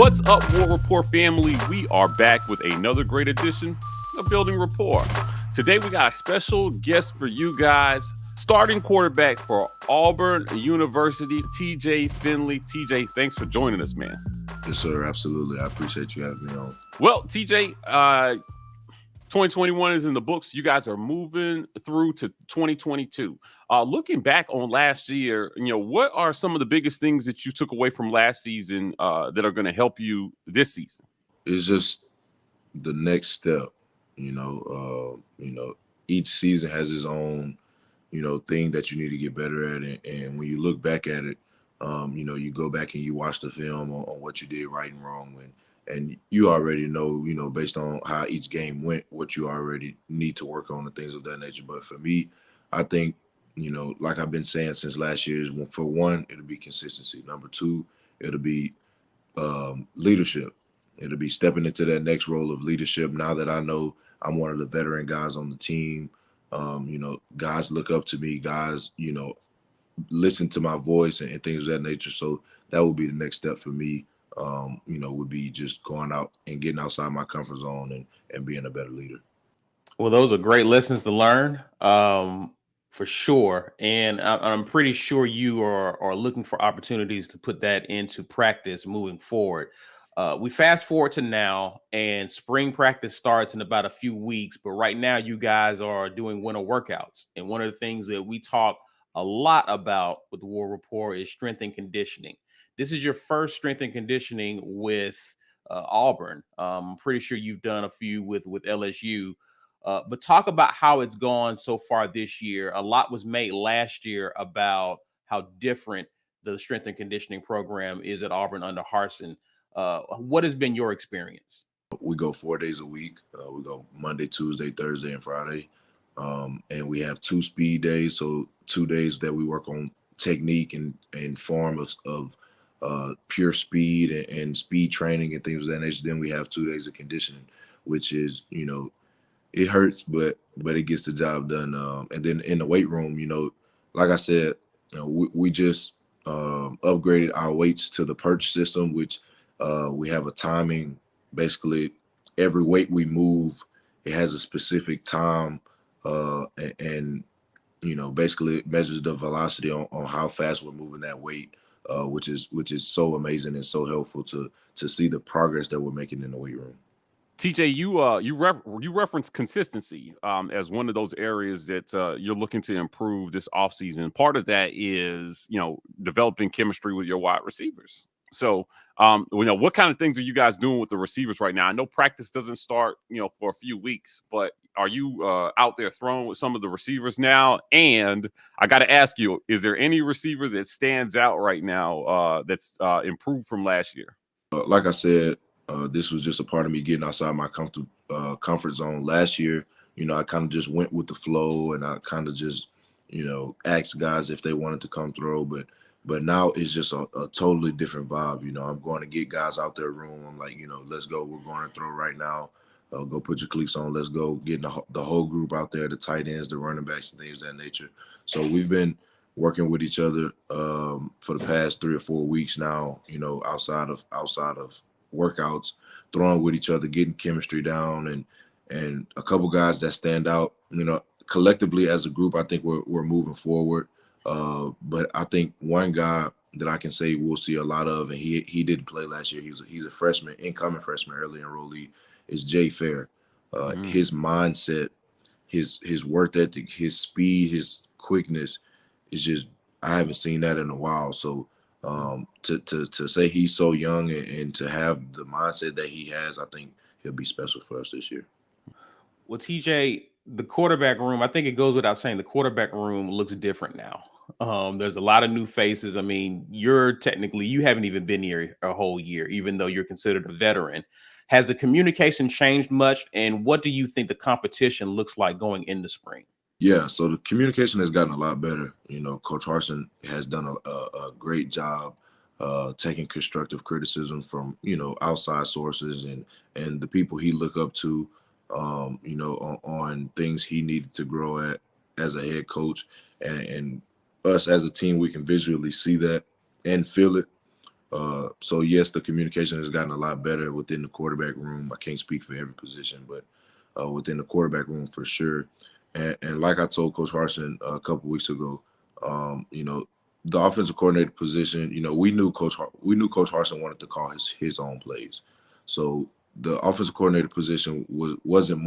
What's up, War Rapport family? We are back with another great edition of Building Rapport. Today, we got a special guest for you guys. Starting quarterback for Auburn University, TJ Finley. TJ, thanks for joining us, man. Yes, sir. Absolutely. I appreciate you having me on. Well, TJ, 2021 is in the books. You guys are moving through to 2022. Looking back on last year, what are some of the biggest things that you took away from last season that are going to help you this season? It's just the next step. Each season has its own, thing that you need to get better at. And when you look back at it, you go back and you watch the film on what you did right and wrong. And you already know, based on how each game went, what you already need to work on and things of that nature. But for me, I think, like I've been saying since last year, is for one, it'll be consistency. Number two, it'll be leadership. It'll be stepping into that next role of leadership. Now that I know I'm one of the veteran guys on the team, guys look up to me, guys, listen to my voice and things of that nature. So that would be the next step for me. Would be just going out and getting outside my comfort zone and being a better leader. Well, those are great lessons to learn, for sure. And I'm pretty sure you are looking for opportunities to put that into practice moving forward. We fast forward to now, and spring practice starts in about a few weeks. But right now, you guys are doing winter workouts. And one of the things that we talk a lot about with the War Rapport is strength and conditioning. This is your first strength and conditioning with Auburn. I'm pretty sure you've done a few with LSU. But talk about how it's gone so far this year. A lot was made last year about how different the strength and conditioning program is at Auburn under Harsin. What has been your experience? We go 4 days a week. We go Monday, Tuesday, Thursday, and Friday. And we have 2 speed days. So 2 days that we work on technique and form of pure speed and speed training and things of that nature. Then we have 2 days of conditioning, which is, it hurts, but it gets the job done. And then in the weight room, like I said, we just upgraded our weights to the perch system, which we have a timing. Basically, every weight we move, it has a specific time, and basically it measures the velocity on how fast we're moving that weight. Which is so amazing and so helpful to see the progress that we're making in the weight room. TJ, you reference consistency as one of those areas that you're looking to improve this offseason. Part of that is developing chemistry with your wide receivers. So what kind of things are you guys doing with the receivers right now? I know practice doesn't start for a few weeks, but are you out there throwing with some of the receivers now? And I got to ask you, is there any receiver that stands out right now that's improved from last year? Like I said, this was just a part of me getting outside my comfort zone. Last year, I kind of just went with the flow, and I kind of just, asked guys if they wanted to come throw. But now it's just a totally different vibe. I'm going to get guys out their room. I'm like, let's go. We're going to throw right now. Go put your cleats on. Let's go. Get the whole group out there, the tight ends, the running backs, and things of that nature. So we've been working with each other for the past 3 or 4 weeks now, outside of workouts, throwing with each other, getting chemistry down, and a couple guys that stand out. Collectively as a group, I think we're moving forward. But I think one guy that I can say we'll see a lot of, and he didn't play last year. He's a freshman, incoming freshman, early enrollee, is Jay Fair. His mindset, his work ethic, his speed, his quickness is just, I haven't seen that in a while. So to say he's so young and to have the mindset that he has, I think he'll be special for us this year. Well, TJ, the quarterback room, I think it goes without saying, the quarterback room looks different now. There's a lot of new faces. I mean, you haven't even been here a whole year, even though you're considered a veteran. Has the communication changed much? And what do you think the competition looks like going into spring? Yeah, so the communication has gotten a lot better. Coach Harsin has done a great job taking constructive criticism from, outside sources and the people he look up to, on things he needed to grow at as a head coach. And us as a team, we can visually see that and feel it. So yes, the communication has gotten a lot better within the quarterback room. I can't speak for every position, but within the quarterback room for sure. And like I told Coach Harsin a couple weeks ago, you know, the offensive coordinator position, you know, we knew Coach Harsin wanted to call his own plays. So the offensive coordinator position wasn't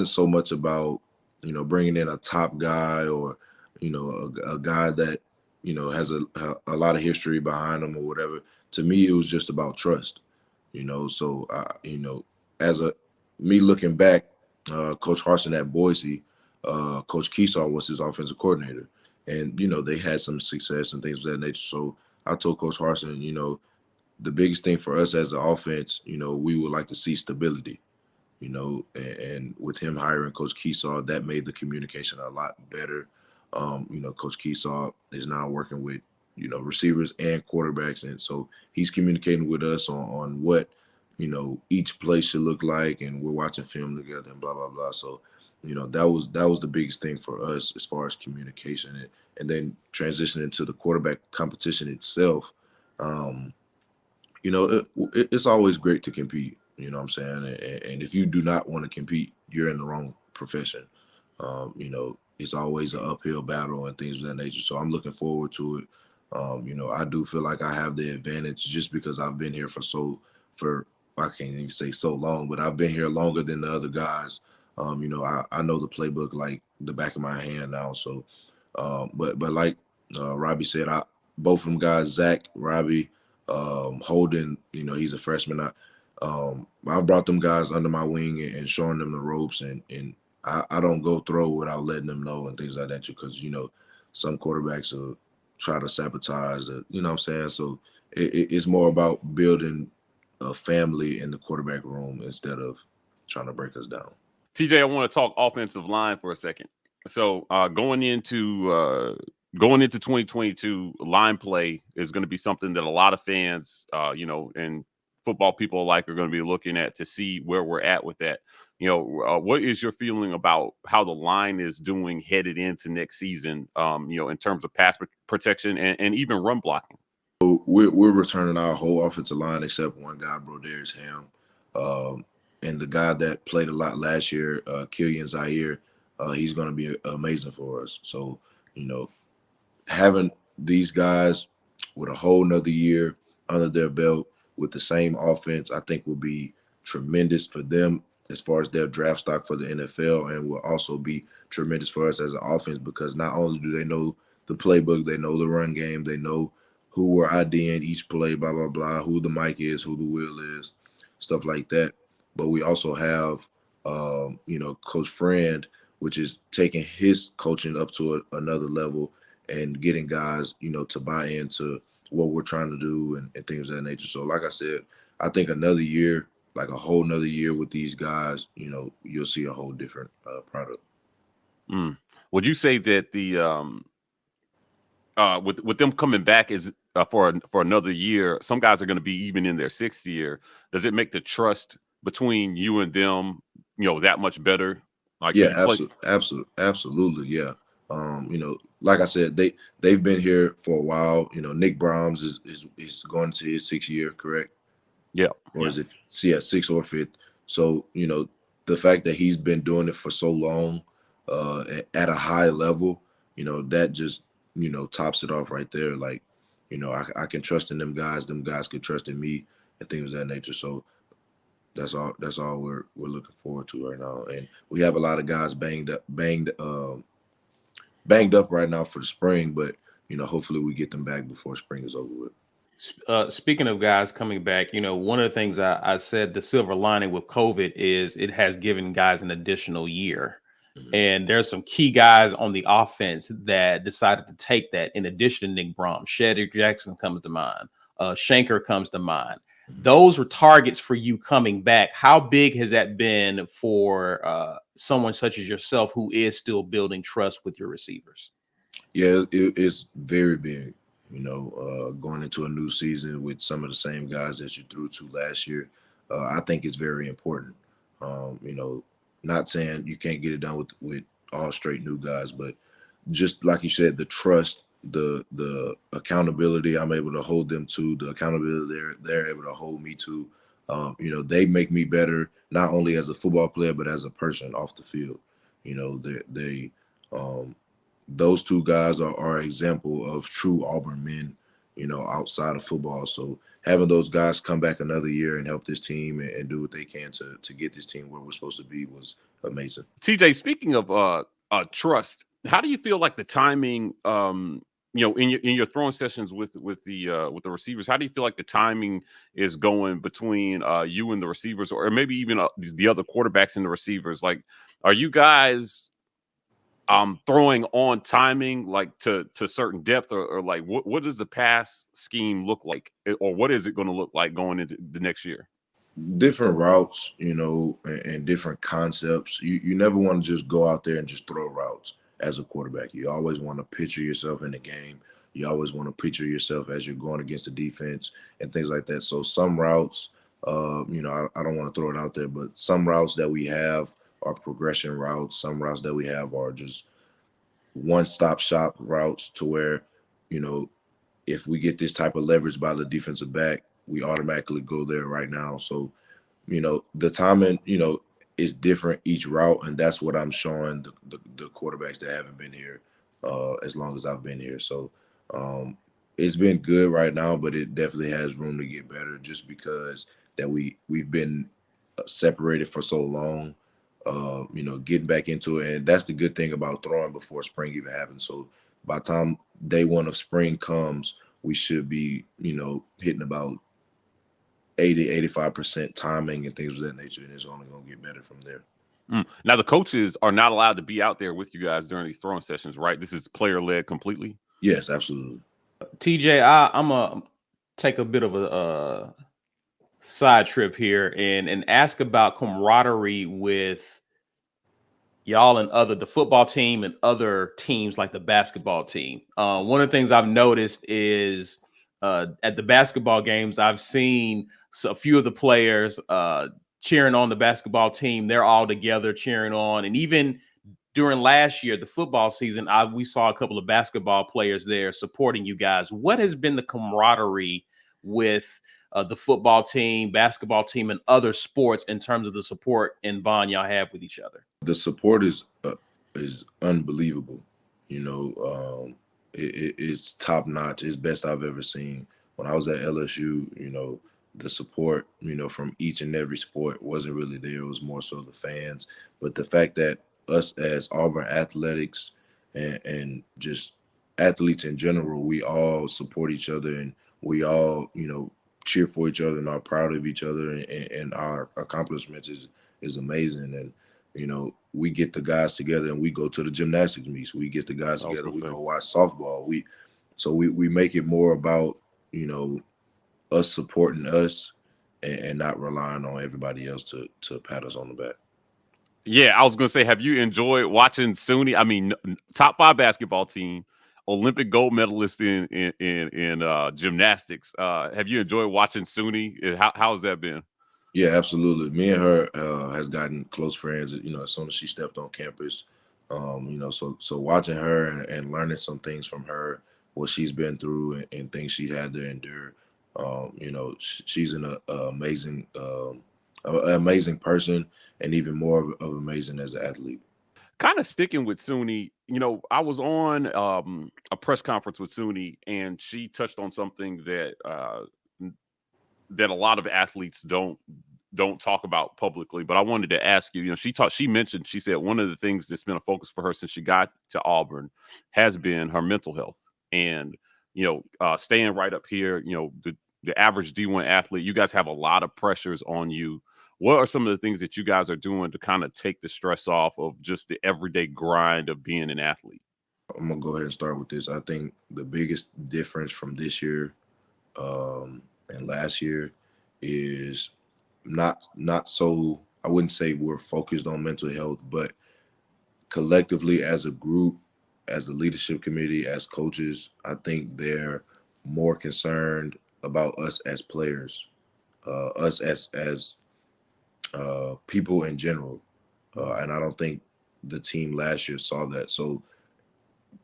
so much about, you know, bringing in a top guy or, you know, a guy that, you know, has a lot of history behind him or whatever. To me, it was just about trust, you know. So, you know, as me looking back, Coach Harsin at Boise, Coach Keesaw was his offensive coordinator, and you know they had some success and things of that nature. So I told Coach Harsin, you know, the biggest thing for us as an offense, you know, we would like to see stability, you know, and with him hiring Coach Keesaw, that made the communication a lot better. You know, Coach Keesaw is now working with, you know, receivers and quarterbacks, and so he's communicating with us on what, you know, each play should look like, and we're watching film together and blah blah blah. So, you know, that was the biggest thing for us as far as communication, and then transitioning to the quarterback competition itself. Um, you know, it's always great to compete. You know what I'm saying? And if you do not want to compete, you're in the wrong profession. You know, it's always an uphill battle and things of that nature. So I'm looking forward to it. You know, I do feel like I have the advantage just because I've been here for I can't even say so long, but I've been here longer than the other guys. You know, I know the playbook like the back of my hand now. So, but like Robbie said, both of them guys, Zach, Robbie, Holden, you know, he's a freshman. I've brought them guys under my wing and showing them the ropes, and I don't go throw without letting them know and things like that, because you know some quarterbacks will try to sabotage the, you know what I'm saying. So it's more about building a family in the quarterback room instead of trying to break us down. TJ, I want to talk offensive line for a second. So going into 2022, line play is going to be something that a lot of fans, you know, and football people alike are going to be looking at to see where we're at with that. You know, what is your feeling about how the line is doing headed into next season? You know, in terms of pass protection and even run blocking. So we're returning our whole offensive line except one guy, Broderius Ham. And the guy that played a lot last year, Killian Zaire, he's going to be amazing for us. So, you know, having these guys with a whole nother year under their belt with the same offense, I think will be tremendous for them as far as their draft stock for the NFL, and will also be tremendous for us as an offense, because not only do they know the playbook, they know the run game, they know who we're IDing each play, blah, blah, blah, who the mic is, who the will is, stuff like that. But we also have, you know, Coach Friend, which is taking his coaching up to another level and getting guys, you know, to buy into what we're trying to do and things of that nature. So like I said, I think another year, like a whole nother year with these guys, you know, you'll see a whole different product. Mm. Would you say that the with them coming back is for another year, some guys are going to be even in their sixth year. Does it make the trust between you and them, you know, that much better? Like, Yeah, you play. absolutely, yeah. You know, like I said, they've been here for a while. You know, Nick Brahms is going to his 6th year, correct? Yeah. Or is it, yeah, 6th or 5th? So, you know, the fact that he's been doing it for so long, at a high level, you know, that just, you know, tops it off right there. Like, you know, I can trust in them guys can trust in me and things of that nature. So that's all we're looking forward to right now. And we have a lot of guys banged up right now for the spring, but you know, hopefully we get them back before spring is over with. Speaking of guys coming back, you know, one of the things I said, the silver lining with COVID is it has given guys an additional year. Mhm. And there's some key guys on the offense that decided to take that in addition to Nick Brom. Shedrick Jackson comes to mind. Shanker comes to mind. Those were targets for you coming back. How big has that been for someone such as yourself who is still building trust with your receivers? Yeah, it's very big. You know, going into a new season with some of the same guys that you threw to last year, I think it's very important. You know, not saying you can't get it done with all straight new guys, but just like you said, the trust the accountability I'm able to hold them to, the accountability they're able to hold me to. You know, they make me better not only as a football player but as a person off the field. You know, they those two guys are an example of true Auburn men, you know, outside of football. So having those guys come back another year and help this team and do what they can to get this team where we're supposed to be was amazing. TJ, speaking of trust, how do you feel like the timing, you know, in your throwing sessions with the receivers, how do you feel like the timing is going between you and the receivers, or maybe even the other quarterbacks and the receivers? Like, are you guys throwing on timing like to certain depth, or like what does the pass scheme look like, or what is it going to look like going into the next year? Different routes, you know, and different concepts. You never want to just go out there and just throw routes as a quarterback. You always want to picture yourself in the game. You always want to picture yourself as you're going against the defense and things like that. So some routes, you know, I don't want to throw it out there, but some routes that we have are progression routes. Some routes that we have are just one-stop shop routes to where, you know, if we get this type of leverage by the defensive back, we automatically go there right now. So, you know, the timing, you know, is different each route, and that's what I'm showing the quarterbacks that haven't been here as long as I've been here. So it's been good right now, but it definitely has room to get better just because that we've been separated for so long. You know, getting back into it, and that's the good thing about throwing before spring even happens. So by the time day one of spring comes, we should be, you know, hitting about 85% timing and things of that nature, and it's only going to get better from there. Now, the coaches are not allowed to be out there with you guys during these throwing sessions, right? This is player led completely. Yes, absolutely. TJ, I'm gonna take a bit of a side trip here and ask about camaraderie with y'all and the football team and other teams like the basketball team. One of the things I've noticed is at the basketball games, I've seen a few of the players cheering on the basketball team. They're all together cheering on. And even during last year, the football season, we saw a couple of basketball players there supporting you guys. What has been the camaraderie with the football team, basketball team, and other sports in terms of the support and bond y'all have with each other? The support is unbelievable. You know, it's top notch. It's best I've ever seen. When I was at LSU, you know, the support, you know, from each and every sport wasn't really there. It was more so the fans. But the fact that us as Auburn athletics and just athletes in general, we all support each other and we all, you know, cheer for each other and are proud of each other and our accomplishments is amazing. And you know, we get the guys together and we go to the gymnastics meets. We get the guys together. We go watch softball. We make it more about, you know, us supporting us and not relying on everybody else to pat us on the back. Yeah, I was going to say, have you enjoyed watching SUNY? I mean, top 5 basketball team, Olympic gold medalist in gymnastics. Have you enjoyed watching SUNY? How has that been? Yeah, absolutely. Me and her has gotten close friends, you know, as soon as she stepped on campus. You know, so watching her and learning some things from her, what she's been through and things she had to endure. You know, she's an amazing person and even more of amazing as an athlete. Kind of sticking with SUNY, you know, I was on a press conference with SUNY, and she touched on something that that a lot of athletes don't talk about publicly. But I wanted to ask you, you know, she said one of the things that's been a focus for her since she got to Auburn has been her mental health. And, you know, staying right up here, you know, the average D1 athlete, you guys have a lot of pressures on you. What are some of the things that you guys are doing to kind of take the stress off of just the everyday grind of being an athlete? I'm going to go ahead and start with this. I think the biggest difference from this year and last year is not so, I wouldn't say we're focused on mental health, but collectively as a group, as a leadership committee, as coaches, I think they're more concerned about us as players, us as people in general. And I don't think the team last year saw that. So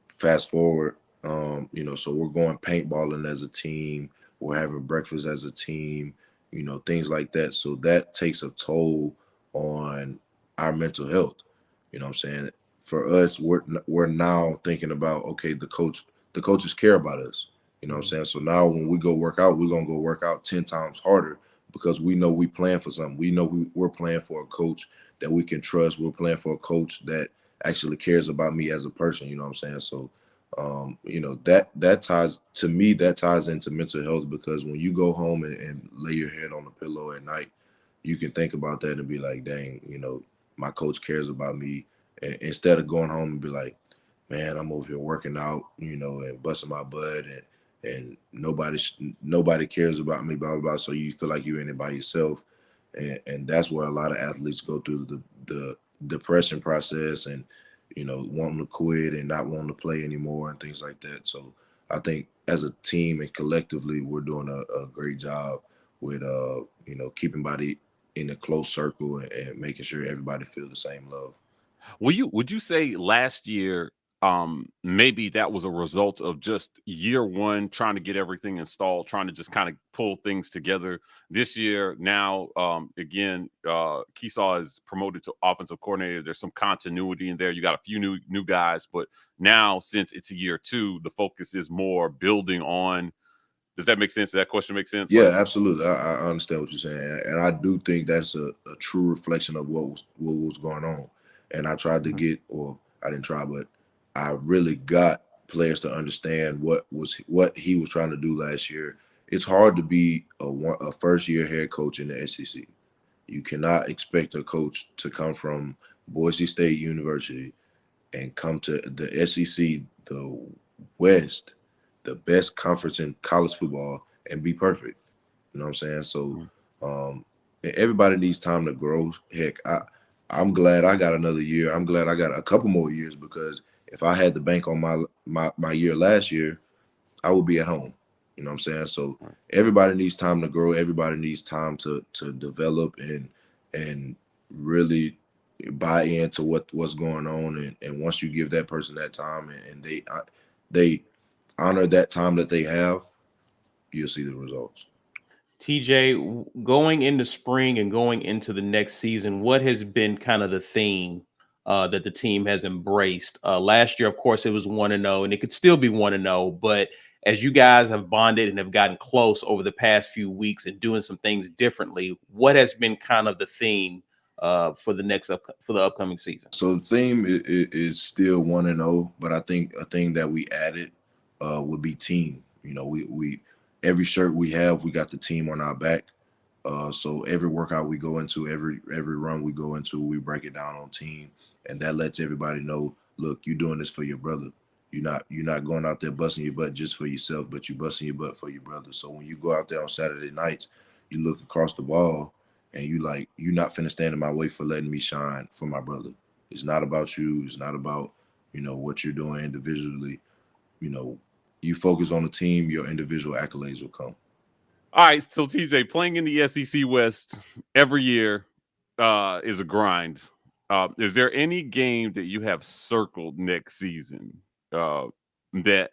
fast forward, You know, so we're going paintballing as a team. We're having breakfast as a team, you know, things like that. So that takes a toll on our mental health. You know what I'm saying? For us, we're now thinking about, okay, the coaches care about us. You know what I'm saying? So now when we go work out, we're gonna go work out 10 times harder because we know we plan for something. We know we're playing for a coach that we can trust. We're playing for a coach that actually cares about me as a person. You know what I'm saying? So you know, that ties to me, that ties into mental health, because when you go home and lay your head on the pillow at night, you can think about that and be like, dang, you know, my coach cares about me. And instead of going home and be like, man, I'm over here working out, you know, and busting my butt, and nobody cares about me, blah blah blah. So you feel like you're in it by yourself, and that's where a lot of athletes go through the depression process, and you know, wanting to quit and not wanting to play anymore and things like that. So I think as a team and collectively, we're doing a great job with you know, keeping body in a close circle, and making sure everybody feel the same love. Would you say last year, maybe that was a result of just year one trying to get everything installed, trying to just kind of pull things together? This year, now, again, Keesaw is promoted to offensive coordinator. There's some continuity in there. You got a few new guys, but now since it's year two, the focus is more building on. Does that make sense? Does that question make sense? Yeah, Like, absolutely. I understand what you're saying, and I do think that's a true reflection of what was going on. And I tried to get, or I didn't try, but I really got players to understand what he was trying to do last year. It's hard to be a first year head coach in the SEC. You cannot expect a coach to come from Boise State University and come to the SEC, the West, the best conference in college football, and be perfect. You know what I'm saying? So everybody needs time to grow. Heck, I'm glad I got another year. I'm glad I got a couple more years, because if I had the bank on my year last year, I would be at home. You know what I'm saying? So everybody needs time to grow. Everybody needs time to develop and really buy into what's going on. And once you give that person that time, and they honor that time that they have, you'll see the results. TJ, going into spring and going into the next season, what has been kind of the theme that the team has embraced? Last year, of course, it was 1-0, and it could still be 1-0. But as you guys have bonded and have gotten close over the past few weeks and doing some things differently, what has been kind of the theme for the upcoming season? So the theme is still 1-0, but I think a thing that we added would be team. You know, we every shirt we have, we got the team on our back. So every workout we go into, every run we go into, we break it down on team, and that lets everybody know, look, you're doing this for your brother. You're not going out there busting your butt just for yourself, but you're busting your butt for your brother. So when you go out there on Saturday nights, you look across the ball, and you like, you're not finna stand in my way for letting me shine for my brother. It's not about you. It's not about, you know, what you're doing individually. You know, you focus on the team, your individual accolades will come. all right, so TJ, playing in the SEC West every year is a grind. Is there any game that you have circled next season that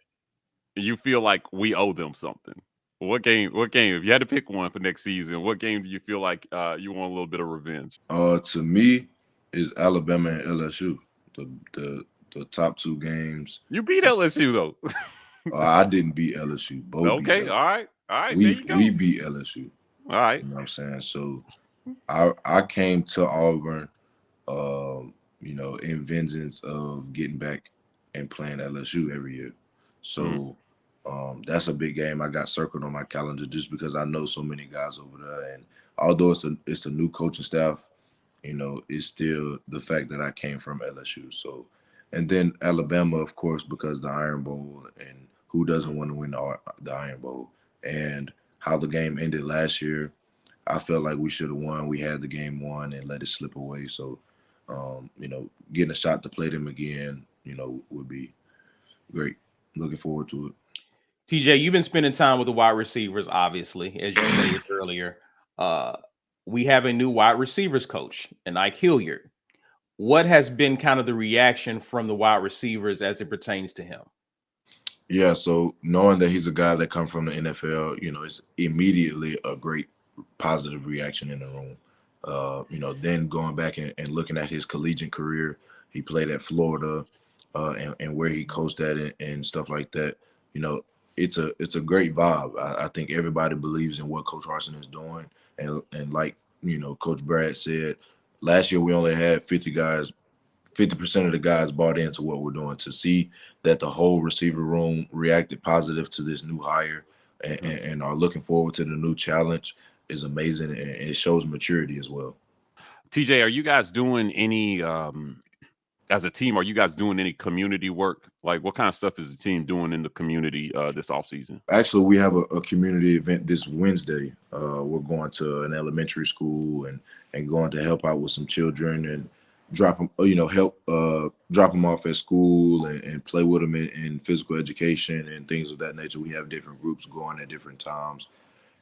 you feel like we owe them something? What game? What game? If you had to pick one for next season, what game do you feel like you want a little bit of revenge? To me, is Alabama and LSU, the top two games. You beat LSU though. I didn't beat LSU. Bo beat Okay, LSU. all right. There you go. We beat LSU. All right. You know what I'm saying? So I came to Auburn, you know, in vengeance of getting back and playing LSU every year. So that's a big game. I got circled on my calendar just because I know so many guys over there. And although it's a new coaching staff, you know, it's still the fact that I came from LSU. So, and then Alabama, of course, because the Iron Bowl, and who doesn't want to win the Iron Bowl, and how the game ended last year. I felt like we should have won. We had the game won and let it slip away. So, you know, getting a shot to play them again, you know, would be great. Looking forward to it. TJ, you've been spending time with the wide receivers, obviously, as you stated earlier. We have a new wide receivers coach, and Ike Hilliard. What has been kind of the reaction from the wide receivers as it pertains to him? Yeah, so knowing that he's a guy that come from the NFL, you know, it's immediately a great positive reaction in the room. You know, then going back and looking at his collegiate career, he played at Florida, and where he coached at and stuff like that. You know, it's a great vibe. I think everybody believes in what Coach Harsin is doing, and like you know, Coach Brad said, last year we only had 50 guys. 50% of the guys bought into what we're doing. To see that the whole receiver room reacted positive to this new hire and are looking forward to the new challenge is amazing, and it shows maturity as well. TJ, are you guys doing any as a team, are you guys doing any community work? Like what kind of stuff is the team doing in the community this offseason? Actually, we have a community event this Wednesday. We're going to an elementary school and going to help out with some children and drop them, you know, help drop them off at school and play with them in physical education and things of that nature. We have different groups going at different times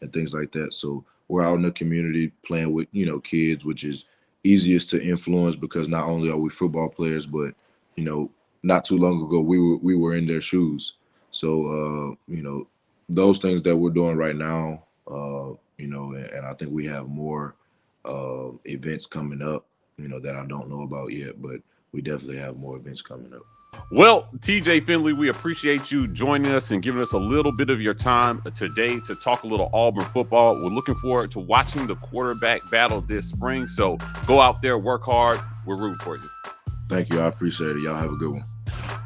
and things like that. So we're out in the community playing with, you know, kids, which is easiest to influence because not only are we football players, but, you know, not too long ago we were in their shoes. So you know, those things that we're doing right now, you know, and I think we have more events coming up, you know, that I don't know about yet, but we definitely have more events coming up. Well, TJ Finley, we appreciate you joining us and giving us a little bit of your time today to talk a little Auburn football. We're looking forward to watching the quarterback battle this spring. So go out there, work hard. We're rooting for you. Thank you. I appreciate it. Y'all have a good one.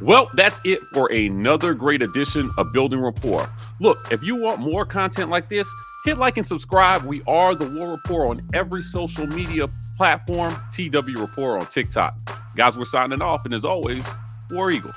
Well, that's it for another great edition of Building Rapport. Look, if you want more content like this, hit like and subscribe. We are the War Rapport on every social media platform, TW Rapport on TikTok. Guys, we're signing off. And as always, War Eagle.